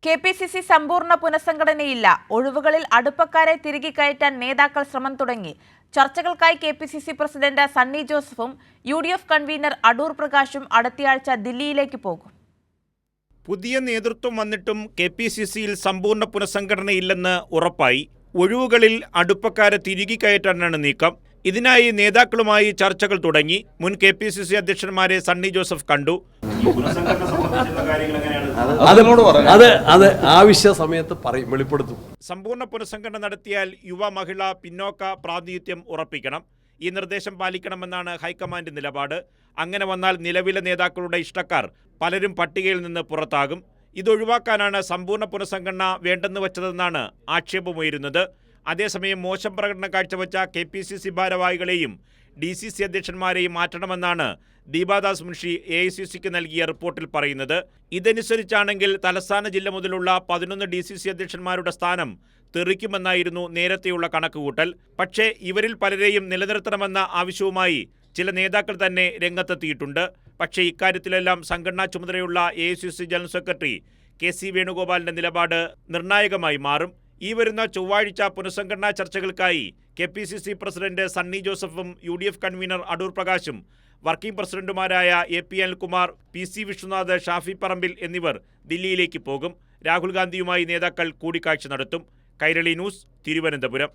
KPCC സമ്പൂർണ്ണ പുനഃസംഘടനയില്ല. ഒഴിവുകളിൽ അടുപ്പക്കാരെ തിരികെ കയറ്റാൻ നേതാക്കൾ ശ്രമം തുടങ്ങി. ചർച്ചകൾക്കായി കെ.പി.സി.സി പ്രസിഡന്റ് സണ്ണി ജോസഫും യു.ഡി.എഫ് കൺവീനർ അടൂർ പ്രകാശും അടുത്തയാഴ്ച ദില്ലിയിലേക്ക് പോകും. പുതിയ നേതൃത്വം വന്നിട്ടും കെ.പി.സി.സിയിൽ സമ്പൂർണ്ണ പുനഃസംഘടനയില്ലെന്ന് ഉറപ്പായി. ഒഴിവുകളിൽ അടുപ്പക്കാരെ തിരികെ കയറ്റാനാണ് നീക്കം. ഇതിനായി നേതാക്കളുമായി ചർച്ചകൾ തുടങ്ങി. മുൻ കെ.പി.സി.സി അധ്യക്ഷന്മാരെ സണ്ണി ജോസഫ് കണ്ടു. അത് ആവശ്യ സമയത്ത് പറയും, വെളിപ്പെടുത്തും. സമ്പൂർണ്ണ പുനഃസംഘടന നടത്തിയാൽ യുവ, മഹിള, പിന്നോക്ക പ്രാതിനിധ്യം ഉറപ്പിക്കണം. ഈ നിർദ്ദേശം പാലിക്കണമെന്നാണ് ഹൈക്കമാൻഡ് നിലപാട്. അങ്ങനെ വന്നാൽ നിലവിലെ നേതാക്കളുടെ ഇഷ്ടക്കാർ പലരും പട്ടികയിൽ നിന്ന് പുറത്താകും. ഇതൊഴിവാക്കാനാണ് സമ്പൂർണ്ണ പുനഃസംഘടന വേണ്ടെന്ന് വച്ചതെന്നാണ് ആക്ഷേപമുയരുന്നത്. അതേസമയം മോശം പ്രകടനം കാഴ്ചവെച്ച കെ.പി.സി.സി ഭാരവാഹികളെയും ഡി.സി.സി അധ്യക്ഷന്മാരെയും മാറ്റണമെന്നാണ് ദീപാദാസ് മുൻഷി എ.ഐ.സി.സിക്ക് നൽകിയ റിപ്പോർട്ടിൽ പറയുന്നത്. ഇതനുസരിച്ചാണെങ്കിൽ തലസ്ഥാന ജില്ല മുതലുള്ള 11 ഡി.സി.സി അധ്യക്ഷന്മാരുടെ സ്ഥാനം തെറിക്കുമെന്നായിരുന്നു നേരത്തെയുള്ള കണക്കുകൂട്ടൽ. പക്ഷേ ഇവരിൽ പലരെയും നിലനിർത്തണമെന്ന ആവശ്യവുമായി ചില നേതാക്കൾ തന്നെ രംഗത്തെത്തിയിട്ടുണ്ട്. പക്ഷേ ഇക്കാര്യത്തിലെല്ലാം സംഘടനാ ചുമതലയുള്ള എ.ഐ.സി.സി ജനറൽ സെക്രട്ടറി കെ.സി. വേണുഗോപാലിന്റെ നിലപാട് നിർണായകമായി മാറും. ഈ വരുന്ന ചൊവ്വാഴ്ച പുനഃസംഘടനാ ചർച്ചകൾക്കായി കെ.പി.സി.സി പ്രസിഡന്റ് സണ്ണി ജോസഫും യു.ഡി.എഫ് കൺവീനർ അടൂർ പ്രകാശും വർക്കിംഗ് പ്രസിഡന്റുമാരായ എ.പി. അനിൽകുമാർ, പി.സി. വിഷ്ണുനാഥ്, ഷാഫി പറമ്പിൽ എന്നിവർ ദില്ലിയിലേക്ക് പോകും. രാഹുൽ ഗാന്ധിയുമായി നേതാക്കൾ കൂടിക്കാഴ്ച നടത്തും. കൈരളി ന്യൂസ്, തിരുവനന്തപുരം.